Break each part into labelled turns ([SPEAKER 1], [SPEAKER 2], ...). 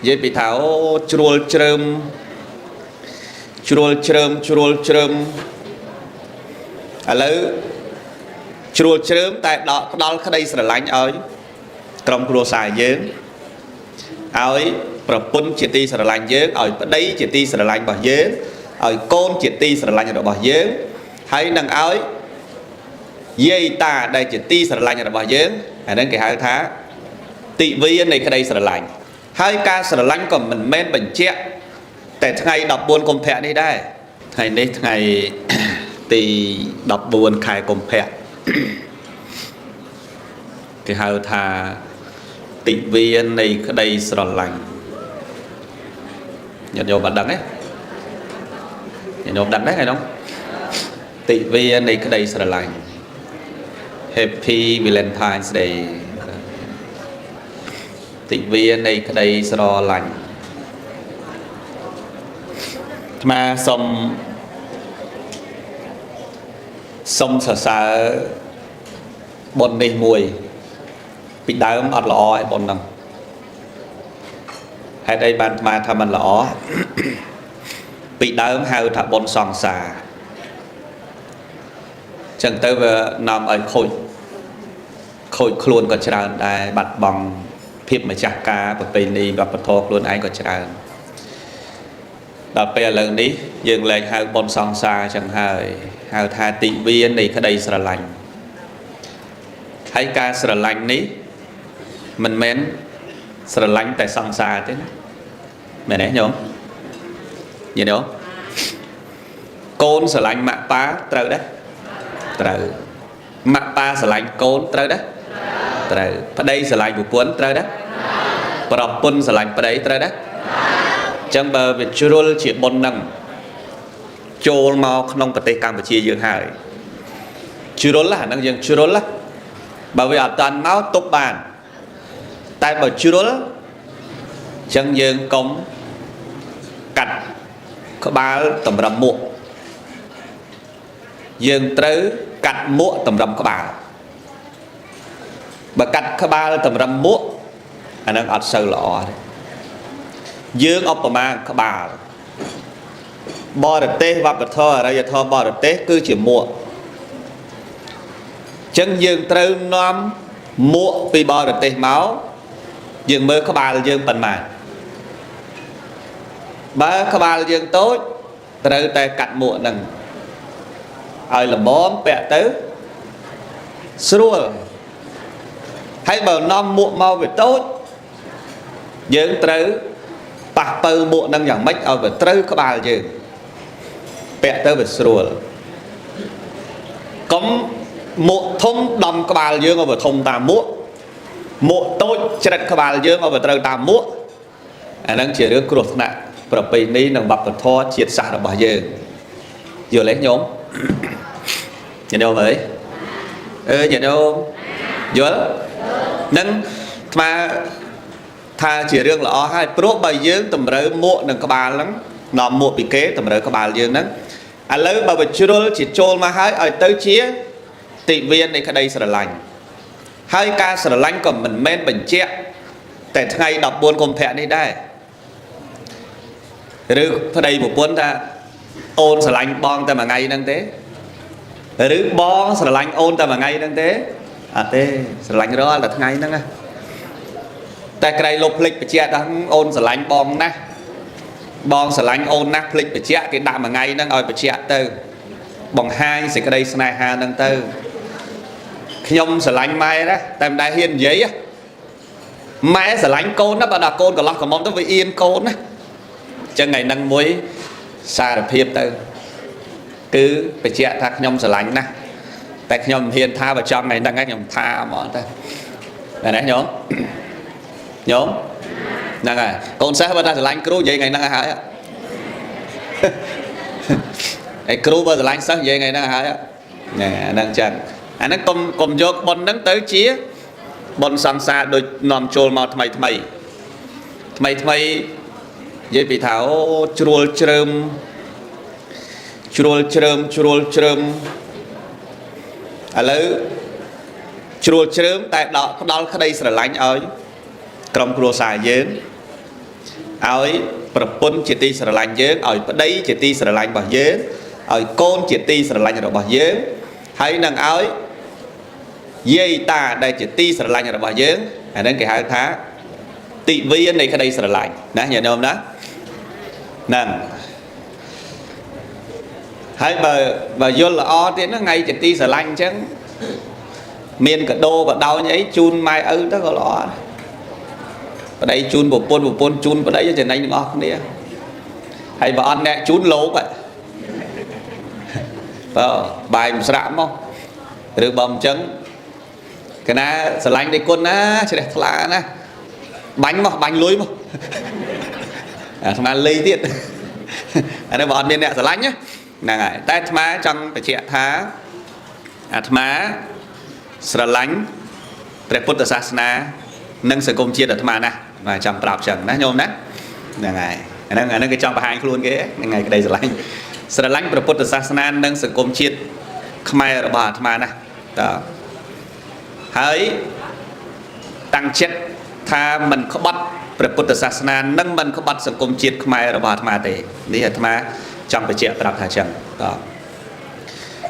[SPEAKER 1] dễ bị thảo chuột trơm à lỡ chuột trơm tại đó cái đây sẽ là lạnh ơi trong cua xài dễ ơi propun chỉ ti sẽ là lạnh dễ ở đây chỉ ti sẽ là lạnh bảo dễ ở con chỉ ti sẽ là lạnh ở bảo dễ hay năng ơi dây ta đây chỉ ti sẽ là lạnh ở bảo dễ à nên cái hai tháng tị vi này cái đây sẽ là lạnh hai ca sẽ là lạnh còn mình men bệnh chếtแต่ថ្ងៃ14កុម្ភៈនេះដែរថ្ងៃនេះថ្ងៃទី14ខែកុម្ភៈគេហៅថាទិវានៃក្តីស្រឡាញ់ញាតិញោមបានដឹងទេញាតិញោមដឹងទេថ្ងៃនោះទិវានៃក្តីស្រឡាញ់ Happy Valentine's Day ទិវានៃក្តីស្រឡាញ់มาสมสะสาบนในมวยปิดดาวอัดหล่อไอ้บนนั่งให้ได้บานมาทำมันหล่อปิดดาวหาถับบนสองสาจังเตอร์นำไอ้โคยคลวนก็จะได้บัดบังพิบมาจากกาไปในแบบปะทอคลวนไอ้ก็จะđợt bây giờ ní dừng lại hai bon song xa chẳng hai tha tị viên này cái đây sờ lạnh hay ca sờ lạnh ní mình mến sờ lạnh tại song xa thế mày đấy nhớ gì đó côn sờ lạnh mạ pa trời đấy trời mạ pa sờ lạnh côn trời đấy trời ở đây sờ lạnh của cuốn trời đấy bọc pun sờ lạnh ở đây trời đấy chẳng bờ việc churul chỉ bồn năng chôl màu không bật tay Campuchia dương hải churul là năng dương churul là bởi vì ở toàn máu tốt bàn tại bởi churul chẳng dương công cạch có ba tầm rầm muộn dương tới cạch muộn tầm rầm có bà bà cạch có ba tầm rầm muộn anh đang ọt sâu lọ dương ốc mà các bà bò được tê và bật thơ ra giờ thơ bò được tê cứ chỉ muộn chân dương trâu nom muộn vì bò được tê máu dương mơ các bà là dương bần màn ba các bà là dương tốt trâu tay cắt muộn nằng ai là bóm bẹ tứ xua hay bờ nom muộn mau về tốt dương trâu bạc bơ muộn năng dạng mách ở về trâu các bà chứ bẹ tơ về sủa cấm muộn thông đầm các bà dương ở về thông tam muộn tôi chết các bà dương ở về trâu tam muộn anh đang chỉ được cột nè và bây ní năng bạc vật thô triệt xả được bà dương vừa lấy nhóm nhìn đâu vậy nhìn đâu vừa nâng mà tha chỉ riêng là hai pro bài dương tầm rơi muộn đừng có bà lắm nằm muộn bị kế tầm rơi có bà dương đó à lấy bà bật chưa chỉ trôn mà hai ở tới chia tị viên này cái đây sẽ là lành hai ca sẽ là lành còn mình men bệnh chết tại ngày đọc buồn cùng thẹn đi đây rồi đây một cuốn ta ôn sẽ lành bong ta mà ngay năng thế rồi bong sẽ là lành ôn ta mà ngay năng thế à thế sẽ lành đó là ngày năng tại cái này lục lịch bị chết đang ôn sờ lạnh bong sờ lạnh ôn nát lịch bị chết cái đạm mà ngay đang ở bị chết từ bằng hai sẽ cái đây này hà đang từ nhom sờ lạnh mai đó tại đại hiền giấy á mai sờ lạnh côn đó bà đặt côn còn lo còn mong tới với yên côn á chân ngày năng muối xa được hiệp từ cứ bị chết thằng nhom sờ lạnh nè tại nhom hiền tha vào trong này đang cái nhom tha mỏ ta này đấy nhom nhóm năng à con sẽ bắt ra lạnh kêu vậy ngày năng hại á cái kêu bây giờ lạnh sáng vậy ngày năng hại á nè năng chẳng anh nó cùng vô bọn nắng tới chia bọn sang xa đôi nằm trôi màu thay vậy bị tháo chuột trơm à lấy chuột trơm tại đó cái đây sẽ là lạnh ơi trong cua xài dến ឲ្យប្រពន្ធជាទីស្រឡាញ់យើងឲ្យប្តីជាទីស្រឡាញ់របស់យើងឲ្យកូនជាទីស្រឡាញ់របស់យើងហើយនឹងឲ្យយាយតាដែលជាទីស្រឡាញ់របស់យើងអាហ្នឹងគេហៅថាទិវានៃក្តីស្រឡាញ់ណាញាតិញោមណាហ្នឹងហើយបើយល់ល្អទៀតហ្នឹងថ្ងៃជាទីស្រឡាញ់អញ្ចឹងមានកដោបដោញអីជូនម៉ែឪទៅក៏ល្អប្តីជូនប្រពន្ធជូនប្តីចំណេញទាំងអស់គ្នាហើយបើអត់អ្នកជូនលោកបើបាយមិនស្រាក់មកឬបើមិនអញ្ចឹងកណាស្រឡាញ់ដៃគុណណាជ្រះថ្លាណាបាញ់មកបាញ់លុយមកអាស្មានលីទៀតអានេះបើអត់មានអ្នកស្រឡាញ់ហ្នឹងហើយតែអាត្មាចង់បញ្ជាក់ថាអាត្មាស្រឡាញ់ព្រះពុទ្ធសាសនានិងសង្គមជាតិអាត្មាណាបាទចង់ប្រាប់ចឹងណាញោមណាហ្នឹងហើយអាហ្នឹងគេចង់បង្ហាញខ្លួនគេហ្នឹងហើយក្តីស្រឡាញ់ព្រះពុទ្ធសាសនានិងសង្គមជាតិខ្មែររបស់អាត្មាណាតើហើយតាំងចិត្តថាមិនក្បត់ព្រះពុទ្ធសាសនានិងមិនក្បត់សង្គមជាតិខ្មែររបស់អាត្មាទេនេះអាត្មាចង់បញ្ជាក់ប្រាប់ថាចឹងតើអ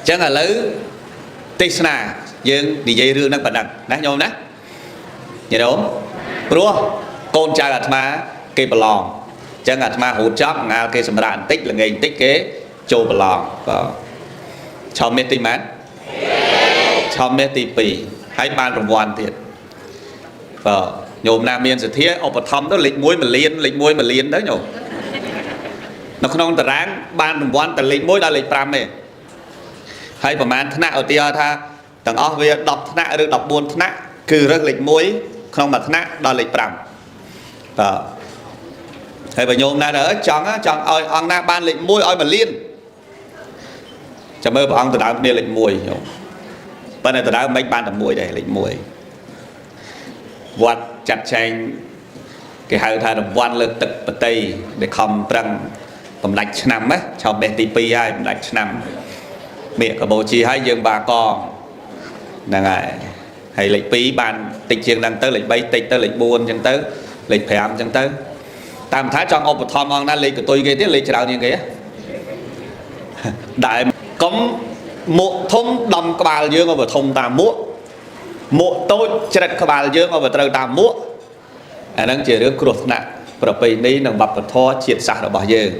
[SPEAKER 1] ញ្ចឹងឥឡូវទេសនាយើងនិយាយរឿងហ្នឹងប៉ុណ្ណឹងណាញោមណាញោមព្រោះកូនចៅអាត្មាគេប្រឡងអញ្ចឹងអាត្មារត់ចប់ងាលគេសម្រាប់បន្តិចល្ងាចបន្តិចគេចូលប្រឡងបាទឆោមមាសទីម៉ានឆោមមាសទី2ហើយបានរង្វាន់ទៀតបាទញោមណាមានសទ្ធាឧបត្ថម្ភទៅលេខ1 1លានលេខ1 1លានទៅញោមនៅក្នុងតារាងបានរង្វាន់តែលេខ1ដល់លេខ5ទេហើយប្រហែលថ្នាក់ឧទាហរណ៍ថាទាំងអស់វា10ថ្នាក់ឬ14ថ្នាក់គឺរើសលេខ1ក្នុងមួយថ្នាក់ដល់លេខ5បាទហើយបើញោមណាទៅចង់ឲ្យអង្គណាបានលេខ1ឲ្យ1លានចាំមើលព្រះអង្គដណ្ដើមគ្នាលេខ1ញោមប៉ុន្តែដណ្ដើមមិនបានតែ1ដែរលេខ1វត្តចាត់ចែងគេហៅថារង្វាន់លើកទឹកបតីដែលខំប្រឹងបំដាច់ឆ្នាំណាឆោមបេះទី2ហើយបំដាច់ឆ្នាំមេកបូជាហើយយើងបាកងហ្នឹងហើយលេខ2បានតិចជាងហ្នឹងទៅលេខ3តិចទៅលេខ4អញ្ចឹងទៅលេខ5អញ្ចឹងទៅតាមថាចង់ឧបត្ថម្ភអង្គណាលេខកតុយគេទៀតលេខច្រើនជាងគេដែលកុំមួកធំដំក្បាលយើងឲ្យវាធំតាមមួកតូចច្រិតក្បាលយើងឲ្យវាត្រូវតាមមួកអាហ្នឹងជារឿងគ្រោះថ្នាក់ប្រពៃណីនិងវប្បធម៌ជាតិសាសន៍របស់យើង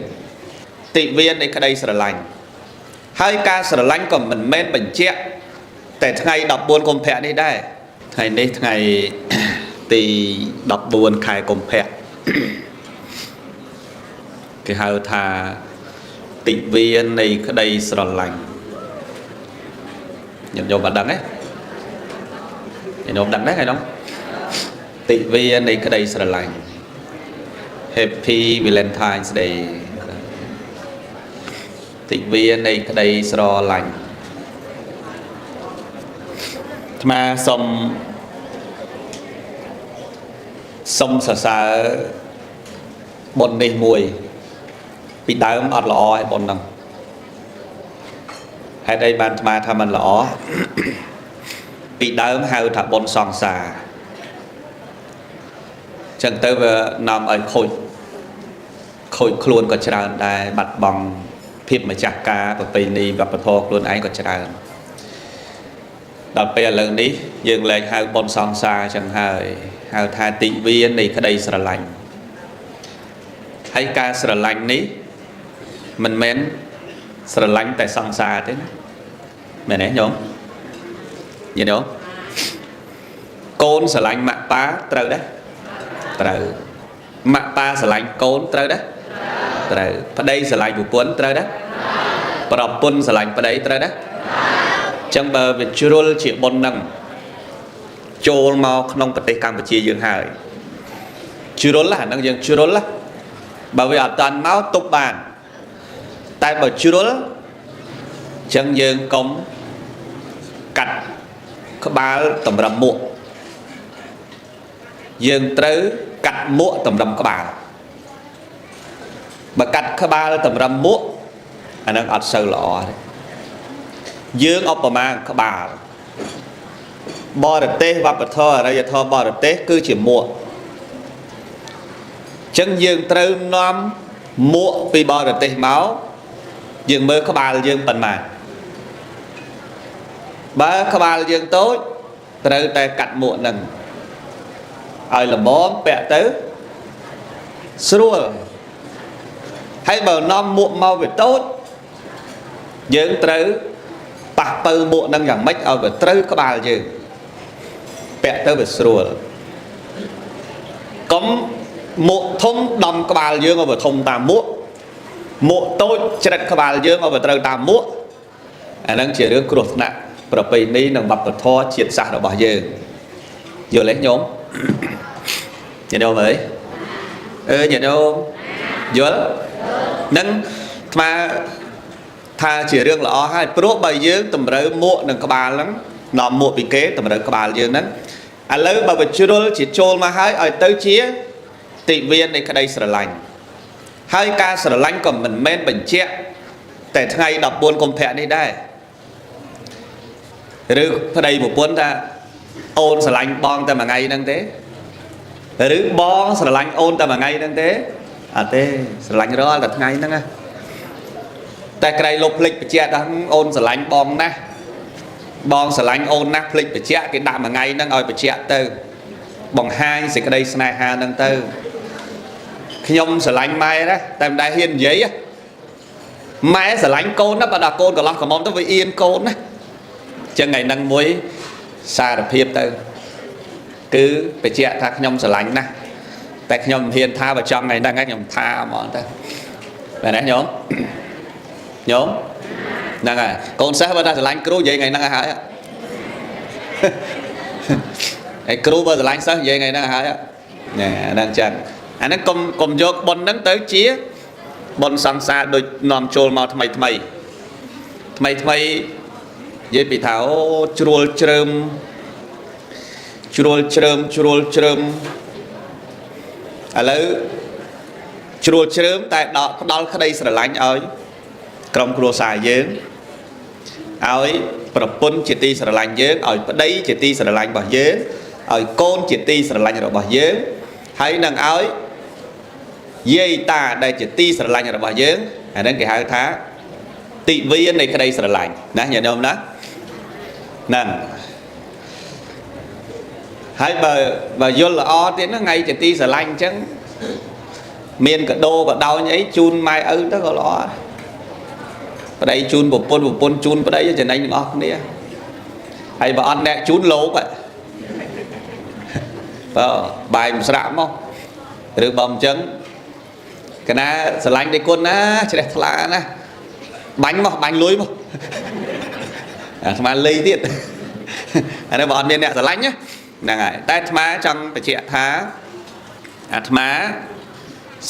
[SPEAKER 1] ទិវានៃក្តីស្រឡាញ់ហើយការស្រឡាញ់ក៏មិនមែនបញ្ជាក់តែថ្ងៃ14កុម្ភៈនេះដែរថ្ងៃនេះថ្ងៃទី14ខែកុម្ភៈគេហៅថាទិវានៃក្តីស្រឡាញ់ញោមបានដឹងទេញោមដឹងដែរហើយនោះទិវានៃក្តីស្រឡាញ់ Happy Valentine's Day ទិវានៃក្តីស្រឡាញ់អាត្មាសូមសរសើរបុណ្យនេះមួយពីដើមអត់ល្អហើយបុណ្យហ្នឹងហេតុអីបានអាត្មាថាมันល្អពីដើមហៅថាបុណ្យសង្សារចឹងទៅវានាំឲ្យខូចខ្លួនក៏ច្រើនដែរបាត់បង់ភាពម្ចាស់ការប្រពៃណីវប្បធម៌ខ្លួនឯងក៏ច្រើនដល់ពេលឥឡូវនេះយើងលែងហៅបុណ្យសង្សារចឹងហើយហៅថាទិវានៃក្តីស្រឡាញ់ហើយការស្រឡាញ់នេះមិនមែនស្រឡាញ់តែសង្សារទេណាមែនទេញោមយល់ទេកូនស្រឡាញ់ម៉ាក់ប៉ាត្រូវដែរត្រូវម៉ាក់ប៉ាស្រឡាញ់កូនត្រូវដែរត្រូវប្តីស្រឡាញ់ប្រពន្ធត្រូវដែរប្រពន្ធស្រឡាញ់ប្តីត្រូវដែរអញ្ចឹងបើវាជ្រុលជាបុណ្យហ្នឹងចូលមកក្នុងប្រទេសកម្ពុជាយើងហើយជ្រុលអាហ្នឹងយើងជ្រុលបើវាអត់តាន់មកទប់បានតែបើជ្រុលអញ្ចឹងយើងកុំកាត់ក្បាលតម្រឹមមួកយើងត្រូវកាត់មួកតម្រឹមក្បាលបើកាត់ក្បាលតម្រឹមមួកអាហ្នឹងអត់សូវល្អទេយើងឧបមាក្បាលបរទេសវប្បធម៌អរិយធម៌បរទេសគឺជាមួក chân dương trâu nóm muộn vì bò được tê máu dương mơ có bà dương bần mà bà có bà dương tốt trâu tay cắt muộn nâng ai là bó bẹ tới xua hay bờ nóm muộn mau về tốt dương trâu bạc bơ muộn nâng chẳng mách ở về trâu có bà dương bẹ tới về xua cấm một thông đầm các bà dương ở vào thông tam muộn một tôi chết các bà dương ở vào trâu tam muộn anh đang chỉ được cột nặng và bây ní nằm bập vào thoa triệt sạc ở bà dương vừa lấy nhóm nhìn đâu mới nhìn đâu vừa nâng mà tha chỉ riêng là hai pro bài dương tầm rơi muộn đừng các bà lắm nằm muộn bị kế tầm rơi các bà dương nâng anh lấy bà vật chưa chỉ trôn mà hai ở tới chia tị viên này cái đây sờ lạnh hai ca sờ lạnh còn mình men bệnh chếtแต่ថ្ងៃ14កុម្ភៈនេះដែរឬប្តីប្រពន្ធថាអូនស្រឡាញ់បងតែមួយថ្ងៃហ្នឹងទេឬបងស្រឡាញ់អូនតែមួយថ្ងៃហ្នឹងទេអត់ទេស្រឡាញ់រាល់តែថ្ងៃហ្នឹងតែក្រៃលុបភ្លេចបញ្ជាក់ថាអូនស្រឡាញ់បងណាស់បងស្រឡាញ់អូនណាស់ភ្លេចបញ្ជាក់គេដាក់មួយថ្ងៃហ្នឹងឲ្យបញ្ជាក់ទៅបង្ហាញសេចក្តីស្នេហាហ្នឹងទៅខ្ញុំស្រឡាញ់ម៉ែណាតែមិនដែលហ៊ាននិយាយម៉ែស្រឡាញ់កូនណាបើដល់កូនកន្លោះកំមុំទៅវាអៀនកូនណាចឹងថ្ងៃហ្នឹងមួយសារភាពទៅគឺបញ្ជាក់ថាខ្ញុំស្រឡាញ់ណាស់តែខ្ញុំមិនហ៊ានថាបើចង់ថ្ងៃហ្នឹងខ្ញុំថាហ្មងទៅបែរណាញោមញោមហ្នឹងហើយកូនសិស្សបើថាស្រឡាញ់គ្រូនិយាយថ្ងៃហ្នឹងហើយហើយគ្រូបើស្រឡាញ់សិស្សនិយាយថ្ងៃហ្នឹងហើយណែហ្នឹងចឹងអាហ្នឹងកុំយកប៉ុនហ្នឹងទៅជាប៉ុនសង្សារដូចនាំចូលមកថ្មីនិយាយពីថាអូជ្រួលជ្រើមឥឡូវជ្រួលជ្រើមតែផ្ដល់ក្តីស្រឡាញ់ឲ្យក្រុមគ្រួសារយើងឲ្យប្រពន្ធជាទីស្រឡាញ់យើងឲ្យប្តីជាទីស្រឡាញ់របស់យើងឲ្យកូនជាទីស្រឡាញ់របស់យើងហើយនឹងឲ្យយាយតាដែលជាទីស្រឡាញ់របស់យើងអាហ្នឹងគេហៅថាទិវានៃក្តីស្រឡាញ់ណាញាតិញោមណាហ្នឹងហើយបើយល់ល្អទៀតហ្នឹងថ្ងៃជាទីស្រឡាញ់អញ្ចឹងមានកដោក៏ដោយអីជូនម៉ែឪទៅក៏ល្អប្តីជូនប្រពន្ធជូនប្តីចំណេញទាំងអស់គ្នាហើយបើអត់អ្នកជូនលោកបើបាយមិនស្រាក់មកឬបើមិនអញ្ចឹងកណាស្រឡាញ់ដៃគុណណាជ្រះថ្លាណាបាញ់លុយមកអាស្មានលីទៀតអានេះបើអត់មានអ្នកស្រឡាញ់ហ្នឹងហើយតែអាត្មាចង់បញ្ជាក់ថាអាត្មា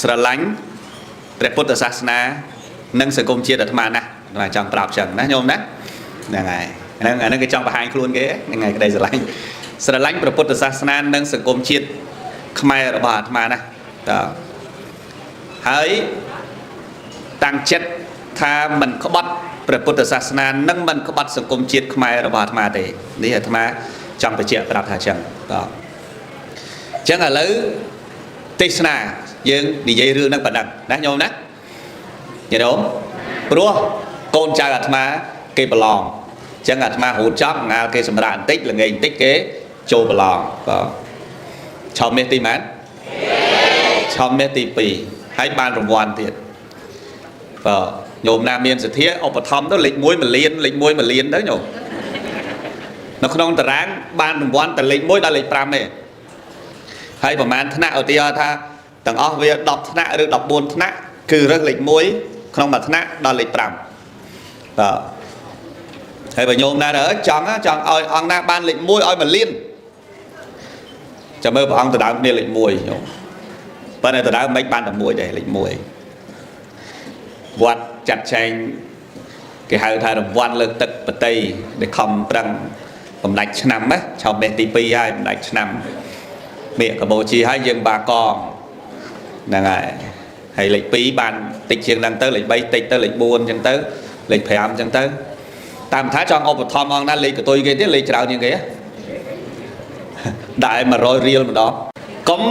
[SPEAKER 1] ស្រឡាញ់ព្រះពុទ្ធសាសនានិងសង្គមជាតិអាត្មាណាស់អាត្មាចង់ប្រាប់ចឹងណាញោមណាហ្នឹងហើយអាហ្នឹងគេចង់បង្ហាញខ្លួនគេហ្នឹងហើយក្តីស្រឡាញ់ព្រះពុទ្ធសាសនានិងសង្គមជាតិខ្មែររបស់អាត្មាណាតើហើយតាំងចិត្តថាមិនក្បត់ព្រះពុទ្ធសាសនានិងមិនក្បត់សង្គមជាតិខ្មែររបស់អាត្មាទេនេះអាត្មាចង់បញ្ជាក់ប្រាប់ថាចឹងតើចឹងឥឡូវទេសនាយើងនិយាយរឿងហ្នឹងប៉ុណ្ណឹងណាញោមណាញោមព្រោះកូនចៅអាត្មាគេប្រឡងចឹងអាត្មារੂចប់ងាលគេសម្រាប់បន្តិចល្ងាចបន្តិចគេចូលប្រឡងបាទឆោមមាសទីម៉ានឆោមមាសទី2ហើយបានរង្វាន់ទៀតបាទញោមណាមានសទ្ធាឧបត្ថម្ភទៅលេខ1 1លានលេខ1 1លានទៅញោមនៅក្នុងតារាងបានរង្វាន់តែលេខ1ដល់លេខ5ទេហើយប្រហែលថ្នាក់ឧទាហរណ៍ថាទាំងអស់វា10ថ្នាក់ឬ14ថ្នាក់គឺរើសលេខ1ក្នុងមួយថ្នាក់ដល់លេខ5បាទហើយបើញោមណាទៅចង់ឲ្យអង្គណាបានលេខ1ឲ្យ1លានចាំមើលព្រះអង្គទៅដើមគ្នាលេខ1ញោមប៉ុន្តែទៅដើមមិនបានតែ1ដែរលេខ1វត្តចាត់ចែងគេហៅថារង្វាន់លើកទឹកបតីដែលខំប្រឹងបំដាច់ឆ្នាំណាឆោមមេទី2ហើយបំដាច់ឆ្នាំមេកម្ពុជាហើយយើងបាកងហ្នឹងហើយលេខ2បានតិចជាងហ្នឹងទៅលេខ3តិចទៅលេខ4អញ្ចឹងទៅលេខ5អញ្ចឹងទៅតាមថាចង់ឧបត្ថម្ភអង្គណាលេខកតុយគេទៀតលេខច្រើនជាងគេដែរ100រៀលម្ដងកុំ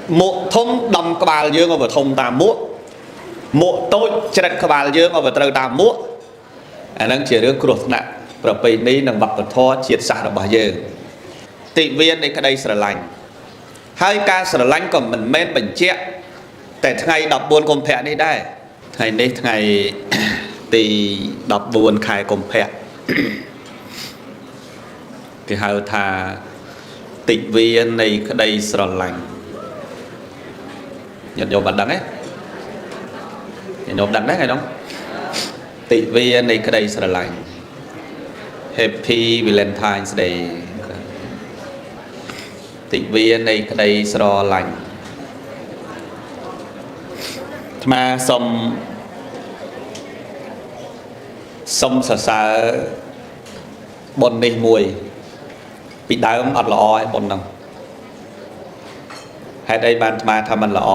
[SPEAKER 1] mộ thông đầm cái bà dương ở thông tam múa mộ tôi chật cái bà dương ở trời tam múa anh đang chỉ được cột nặng rồi bây ní nằm bập thò triệt xả được bà dương tị viên này cái đây sờ lạnh hai ca sờ lạnh còn mình men bình cheแต่ថ្ងៃ14កុម្ភៈនេះដែរថ្ងៃនេះថ្ងៃទី14ខែកុម្ភៈគេហៅថាទិវានៃក្តីស្រឡាញ់ញាតិញោមបានដឹងទេញាតិញោមដឹងដែរថ្ងៃនោះទិវានៃក្តីស្រឡាញ់ Happy Valentine's Day ទិវានៃក្តីស្រឡាញ់มาสมสาสาบนนี้มวยปีดาวอัดล้อบนนั่งให้ได้บานมาทำมันล้อ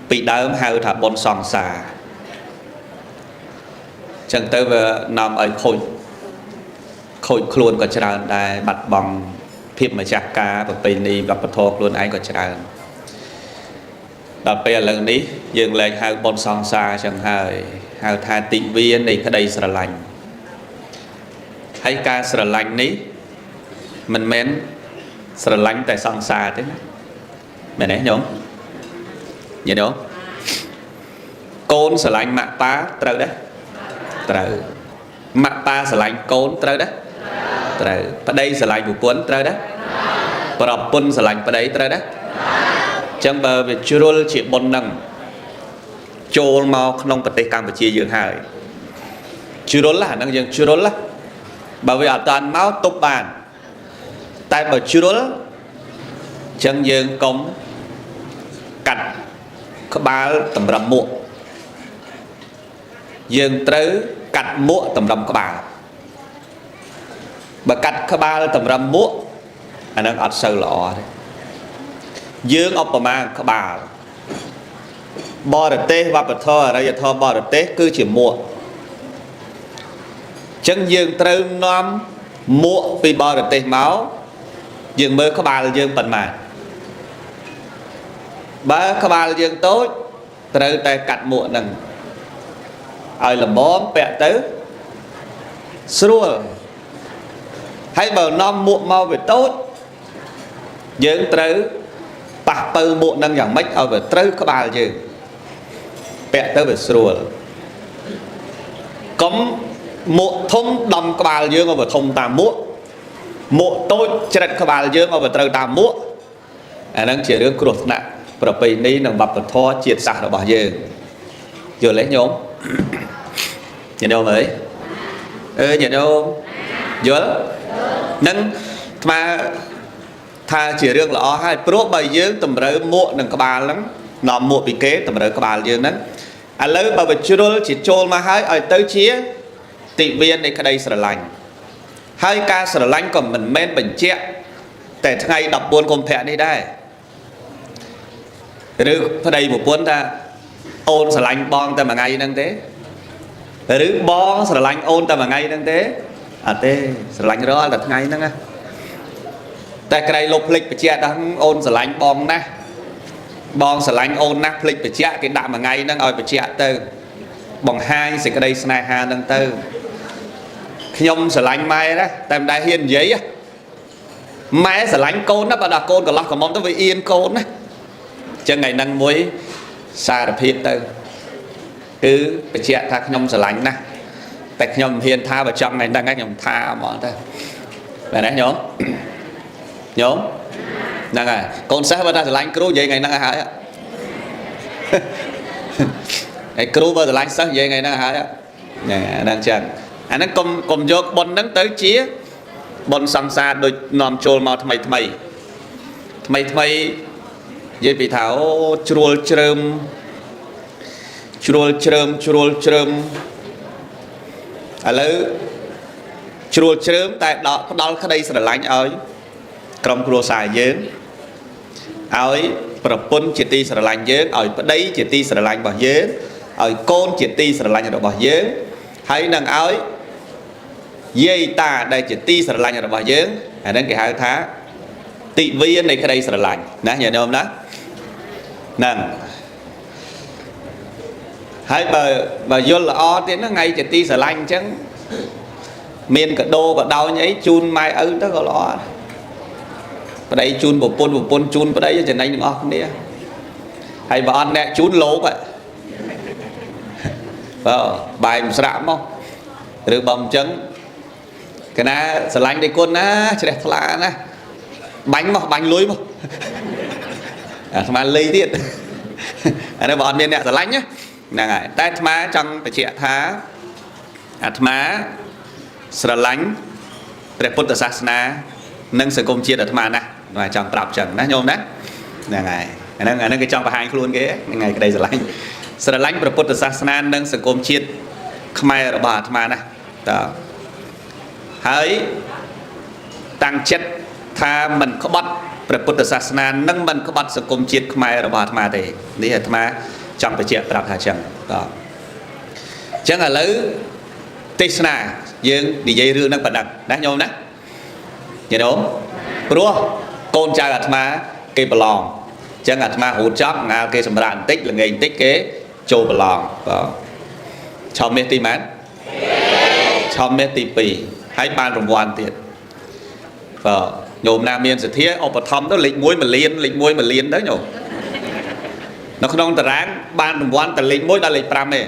[SPEAKER 1] ปีดาวหาถาบนสองสาจังเตอร์นำไอ้โคยคลวนก็จะได้บัดบังพิบมาจากกาแบบไปนี่แบบปะทอกลวนไอ้ก็จะได้ដល់ពេលឥឡូវនេះយើងលែងហៅបនសង្សារចឹងហើយហៅថាទិវានៃក្តីស្រឡាញ់ហើយការស្រឡាញ់នេះមិនមែនស្រឡាញ់តែសង្សារទេណាមែនទេញោមញោមកូនស្រឡាញ់ម៉ាក់ប៉ាត្រូវដែរត្រូវម៉ាក់ប៉ាស្រឡាញ់កូនត្រូវដែរត្រូវប្តីស្រឡាញ់ប្រពន្ធត្រូវដែរប្រពន្ធស្រឡាញ់ប្តីត្រូវដែរចឹងបើវាជ្រុលជាបុណ្យនឹងចូលមកក្នុងប្រទេសកម្ពុជាយើងហើយជ្រុលអាហ្នឹងយើងជ្រុលបើវាអត់តាន់មកទប់បានតែបើជ្រុលចឹងយើងកុំកាត់ក្បាលតម្រឹមមួកយើងត្រូវកាត់មួកតម្រឹមក្បាលបើកាត់ក្បាលតម្រឹមមួកអាហ្នឹងអត់សូវល្អទេយើងឧបមាក្បាលបរទេសវប្បធម៌អរិយធម៌បរទេសគឺជាមួកចឹងយើងត្រូវនាំមួកពីបរទេសមកយើងមើលក្បាលយើងប៉ុន្មានបើក្បាលយើងតូចត្រូវតែកាត់មួកហ្នឹងឲ្យល្មមពាក់ទៅស្រួលហើយបើនាំមួកមកវាតូចយើងត្រូវប៉ះពៅមួកនឹងយ៉ាងម៉េចឲ្យវាត្រូវក្បាលយើងពាក់ទៅវាស្រួលកុំមួកធំដំក្បាលយើងឲ្យវាធំតាមមួកតូចច្រិតក្បាលយើងឲ្យវាត្រូវតាមមួកអាហ្នឹងជារឿងគ្រោះថ្នាក់ប្រពៃណីនិងវប្បធម៌ជាតិសាសន៍របស់យើងយល់ទេញោមញាតិញោមអើយញាតិញោមយល់នឹងអាត្មាថាជារឿងល្អហើយព្រោះបើយើងតម្រូវមួកនឹងក្បាលហ្នឹងនាំមួកពីគេតម្រូវក្បាលយើងហ្នឹងឥឡូវបើវាជ្រុលជាចូលមកហើយឲ្យទៅជាទិវានៃក្តីស្រឡាញ់ហើយការស្រឡាញ់ក៏មិនមែនបញ្ជាក់តែថ្ងៃ14កុម្ភៈនេះដែរឬប្តីប្រពន្ធថាអូនស្រឡាញ់បងតែមួយថ្ងៃហ្នឹងទេឬបងស្រឡាញ់អូនតែមួយថ្ងៃហ្នឹងទេអត់ទេស្រឡាញ់រាល់តែថ្ងៃហ្នឹងណាតែក្រៃលុបភ្លេចបច្ចៈដល់អូនស្រឡាញ់បងណាស់បងស្រឡាញ់អូនណាស់ភ្លេចបច្ចៈគេដាក់មួយថ្ងៃហ្នឹងឲ្យបច្ចៈទៅបង្ហាញសេចក្តីស្នេហាហ្នឹងទៅខ្ញុំស្រឡាញ់ម៉ែណាតែមិនដែលហ៊ាននិយាយម៉ែស្រឡាញ់កូនណាបើដល់កូនកន្លោះកំមុំទៅវាអៀនកូនណាអញ្ចឹងថ្ងៃហ្នឹងមួយសារភាពទៅគឺបច្ចៈថាខ្ញុំស្រឡាញ់ណាស់តែខ្ញុំមិនហ៊ានថាបើចង់ថ្ងៃហ្នឹងខ្ញុំថាហ្មងទៅបែរណាញោមញោមហ្នឹងហើយកូនសិស្សបើថាស្រឡាញ់គ្រូនិយាយថ្ងៃហ្នឹងហើយហើយគ្រូបើស្រឡាញ់សិស្សនិយាយថ្ងៃហ្នឹងហើយហ្នឹងចឹងអាហ្នឹងកុំយកបុណ្យហ្នឹងទៅជាបុណ្យសង្សារដូចនាំចូលមកថ្មីនិយាយពីថាអូជ្រួលជ្រើមឥឡូវជ្រួលជ្រើមតែផ្ដល់ក្តីស្រឡាញ់ឲ្យក្រុមគ្រួសារយើងឲ្យប្រពន្ធជាទីស្រឡាញ់យើងឲ្យប្តីជាទីស្រឡាញ់របស់យើងឲ្យកូនជាទីស្រឡាញ់របស់យើងហើយនឹងឲ្យយាយតាដែលជាទីស្រឡាញ់របស់យើងអាហ្នឹងគេហៅថា tị viên này cái đây sờ lạnh nè nhớ không đó nè hay bà vô là o thì nó ngay chỉ ti sờ lạnh chứ miền cả đô và đau nhảy chun mai ư đó gọi lo ở đây chun bộ pôn chun ở đây cho nên đừng o đi hay bà ăn nè chun lố vậy bài một sạm không rồi bầm trứng cái na sờ lạnh đây con á chỉ đẹp là nè bánh lưới mà ly tiết anh ấy bọn bên nè sờ lạnh nhá nè ngài tay má trong phải trẻ thá má sờ lạnh để Phật tử Sasana nâng sự công chia ở má nè và trong tập trần nè nhôm đấy nè ngài anh ấy cái trong và hai luôn cái ngày cái đây sờ lạnh để Phật tử Sasana nâng sự công chia Khmer ở bà má nè đó hãy tăng chất tha mình có bắt về Phật tử Sasana nâng mình có bắt sự công chia Khmer ở bà má thì đi ở má trong phải chia tập hà chẳng đó chẳng là lấy Tisna dương đi dây rương năng bật đằng đã nhôm đó nhớ đúng rùa con trai là má cây bờ lòn chẳng là má hút chóp ngà cây sầm rạn tích là nghề tích kế châu bờ lòn cho mê tì mát cho mê tì pì hãy ban rồng hoàn tiệt nhôm nam miền sự thiết ở bờ thầm đó lịch muối mà liên đấy nhôm nó không tờ ráng ban rồng hoàn tờ lịch muối là lịch pram này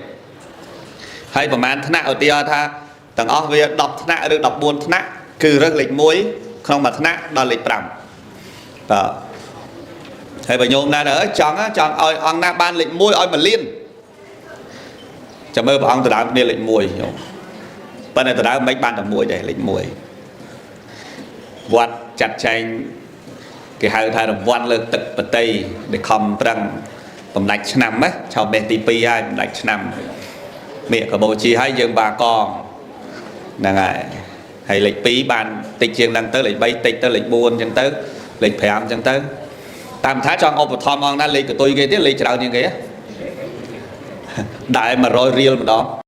[SPEAKER 1] hayประมาณ thằng nào ở tia tha tầng ở về đọc thằng nào được đọc buồn thằng nào cứ rất lịch muối không mà thằng nào là lịch pram hay bởi nhôm na nữa chọn ông na ban lịch muối oi mà liên cho mơ ông từ đó nên lịch muối bên này từ đó mấy ban tầm muối để lịch muối quạt chặt chanh cái hai thằng đồng quan lực tật bật tây để không rằng tầm đạch năm á cho bên tivi ai đạch năm mẹ của bộ chi hay dương bà con là ngài hay lịch phí bàn tịch chiêng đang tới lịch bay tịch tới lịch buôn chẳng tới lịch phèm chẳng tới tam thái cho ông thom ông đã lịch của tôi cái tiết lịch chào như thế đại mà rồi riêng mà đó